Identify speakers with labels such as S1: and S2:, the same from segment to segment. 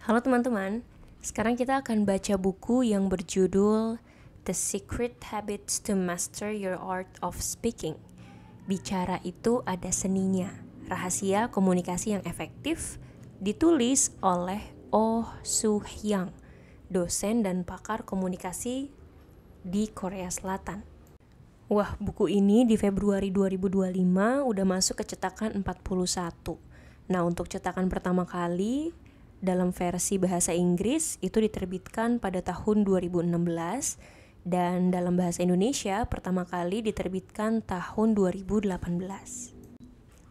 S1: Halo teman-teman, sekarang kita akan baca buku yang berjudul The Secret Habits to Master Your Art of Speaking. Bicara itu ada seninya, rahasia komunikasi yang efektif, ditulis oleh Oh Soo-hyang, dosen dan pakar komunikasi di Korea Selatan. Wah, buku ini di Februari 2025 udah masuk ke cetakan 41. Nah, untuk cetakan pertama kali dalam versi bahasa Inggris itu diterbitkan pada tahun 2016 dan dalam bahasa Indonesia pertama kali diterbitkan tahun 2018.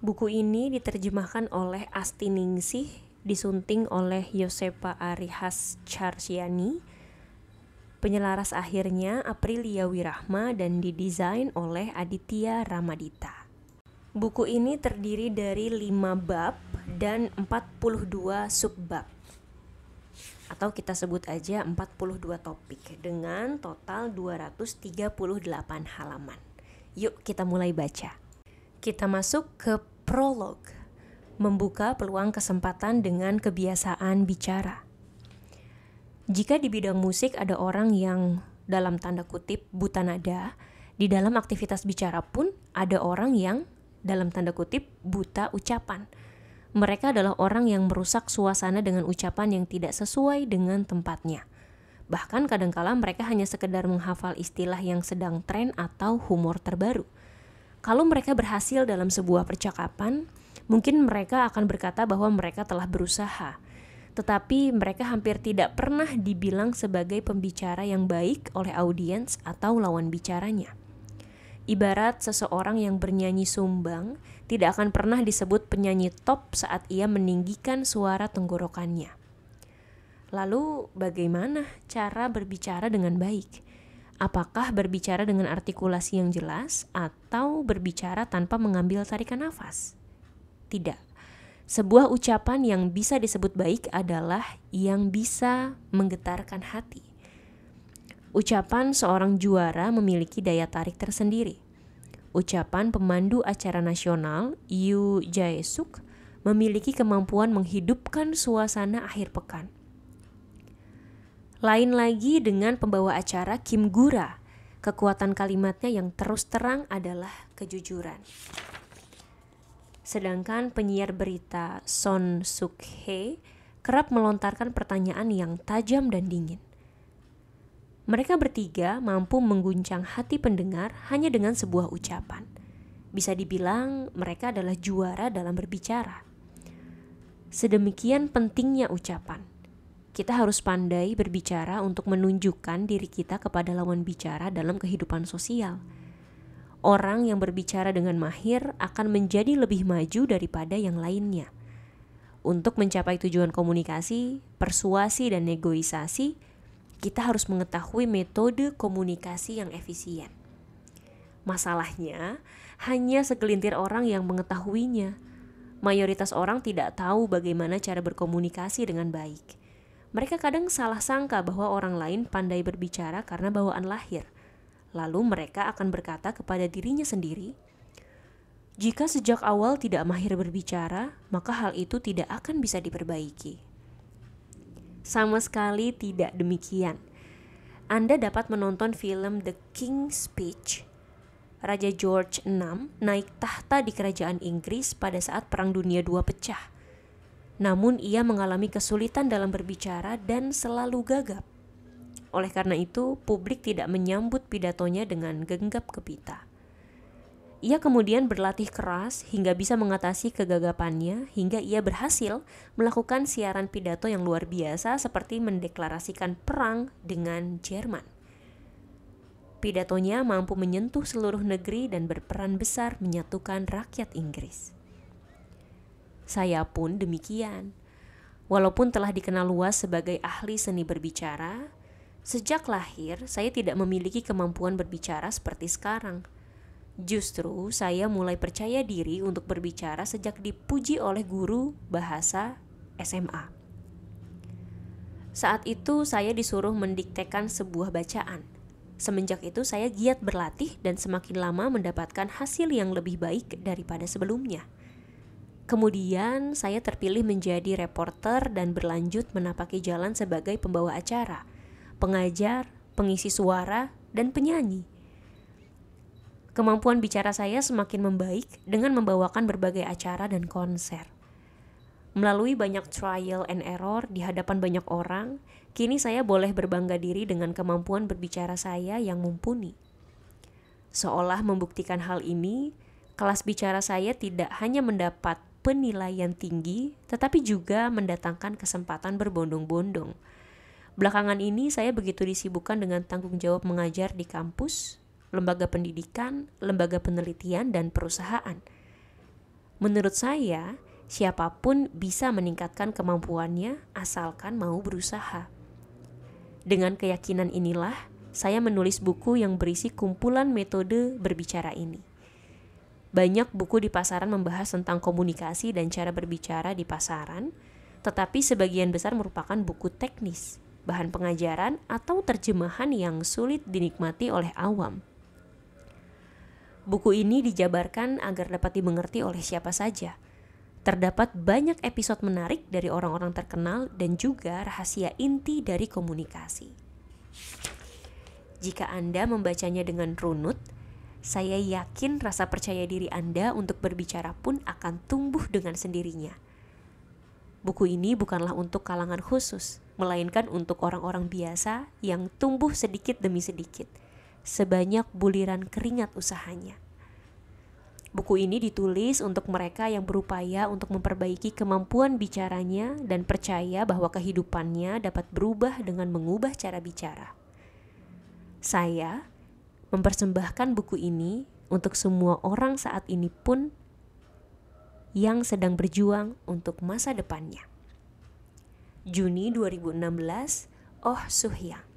S1: Buku ini diterjemahkan oleh Asti Ningsih, disunting oleh Yosepa Arihas Charsiani, penyelaras akhirnya Aprilia Wirahma dan didesain oleh Aditya Ramadita. Buku ini terdiri dari 5 bab dan 42 subbab, atau kita sebut aja 42 topik dengan total 238 halaman. Yuk kita mulai baca. Kita masuk ke prolog, membuka peluang kesempatan dengan kebiasaan bicara. Jika di bidang musik ada orang yang dalam tanda kutip buta nada, di dalam aktivitas bicara pun ada orang yang dalam tanda kutip buta ucapan. Mereka adalah orang yang merusak suasana dengan ucapan yang tidak sesuai dengan tempatnya. Bahkan kadangkala mereka hanya sekedar menghafal istilah yang sedang tren atau humor terbaru. Kalau mereka berhasil dalam sebuah percakapan, mungkin mereka akan berkata bahwa mereka telah berusaha. Tetapi mereka hampir tidak pernah dibilang sebagai pembicara yang baik oleh audiens atau lawan bicaranya. Ibarat seseorang yang bernyanyi sumbang tidak akan pernah disebut penyanyi top saat ia meninggikan suara tenggorokannya. Lalu bagaimana cara berbicara dengan baik? Apakah berbicara dengan artikulasi yang jelas atau berbicara tanpa mengambil tarikan nafas? Tidak. Sebuah ucapan yang bisa disebut baik adalah yang bisa menggetarkan hati. Ucapan seorang juara memiliki daya tarik tersendiri. Ucapan pemandu acara nasional Yoo Jae-suk memiliki kemampuan menghidupkan suasana akhir pekan. Lain lagi dengan pembawa acara Kim Gura. Kekuatan kalimatnya yang terus terang adalah kejujuran. Sedangkan penyiar berita Son Suk-hye kerap melontarkan pertanyaan yang tajam dan dingin. Mereka bertiga mampu mengguncang hati pendengar hanya dengan sebuah ucapan. Bisa dibilang mereka adalah juara dalam berbicara. Sedemikian pentingnya ucapan. Kita harus pandai berbicara untuk menunjukkan diri kita kepada lawan bicara dalam kehidupan sosial. Orang yang berbicara dengan mahir akan menjadi lebih maju daripada yang lainnya. Untuk mencapai tujuan komunikasi, persuasi, dan negosiasi, kita harus mengetahui metode komunikasi yang efisien. Masalahnya, hanya segelintir orang yang mengetahuinya. Mayoritas orang tidak tahu bagaimana cara berkomunikasi dengan baik. Mereka kadang salah sangka bahwa orang lain pandai berbicara karena bawaan lahir. Lalu mereka akan berkata kepada dirinya sendiri, jika sejak awal tidak mahir berbicara, maka hal itu tidak akan bisa diperbaiki. Sama sekali tidak demikian. Anda dapat menonton film The King's Speech. Raja George VI naik tahta di kerajaan Inggris pada saat Perang Dunia II pecah. Namun ia mengalami kesulitan dalam berbicara dan selalu gagap. Oleh karena itu, publik tidak menyambut pidatonya dengan genggam gempita. Ia kemudian berlatih keras hingga bisa mengatasi kegagapannya hingga ia berhasil melakukan siaran pidato yang luar biasa seperti mendeklarasikan perang dengan Jerman. Pidatonya mampu menyentuh seluruh negeri dan berperan besar menyatukan rakyat Inggris. Saya pun demikian. Walaupun telah dikenal luas sebagai ahli seni berbicara, sejak lahir saya tidak memiliki kemampuan berbicara seperti sekarang. Justru saya mulai percaya diri untuk berbicara sejak dipuji oleh guru bahasa SMA. Saat itu saya disuruh mendiktekan sebuah bacaan. Semenjak itu saya giat berlatih dan semakin lama mendapatkan hasil yang lebih baik daripada sebelumnya. Kemudian saya terpilih menjadi reporter dan berlanjut menapaki jalan sebagai pembawa acara, pengajar, pengisi suara, dan penyanyi. Kemampuan bicara saya semakin membaik dengan membawakan berbagai acara dan konser. Melalui banyak trial and error di hadapan banyak orang, kini saya boleh berbangga diri dengan kemampuan berbicara saya yang mumpuni. Seolah membuktikan hal ini, kelas bicara saya tidak hanya mendapat penilaian tinggi, tetapi juga mendatangkan kesempatan berbondong-bondong. Belakangan ini saya begitu disibukkan dengan tanggung jawab mengajar di kampus, lembaga pendidikan, lembaga penelitian, dan perusahaan. Menurut saya, siapapun bisa meningkatkan kemampuannya asalkan mau berusaha. Dengan keyakinan inilah, saya menulis buku yang berisi kumpulan metode berbicara ini. Banyak buku di pasaran membahas tentang komunikasi dan cara berbicara di pasaran, tetapi sebagian besar merupakan buku teknis, bahan pengajaran, atau terjemahan yang sulit dinikmati oleh awam. Buku ini dijabarkan agar dapat dimengerti oleh siapa saja. Terdapat banyak episode menarik dari orang-orang terkenal dan juga rahasia inti dari komunikasi. Jika Anda membacanya dengan runut, saya yakin rasa percaya diri Anda untuk berbicara pun akan tumbuh dengan sendirinya. Buku ini bukanlah untuk kalangan khusus, melainkan untuk orang-orang biasa yang tumbuh sedikit demi sedikit, sebanyak buliran keringat usahanya. Buku ini ditulis untuk mereka yang berupaya untuk memperbaiki kemampuan bicaranya dan percaya bahwa kehidupannya dapat berubah dengan mengubah cara bicara. Saya mempersembahkan buku ini untuk semua orang saat ini pun yang sedang berjuang untuk masa depannya. Juni 2016, Oh Soo Hyang.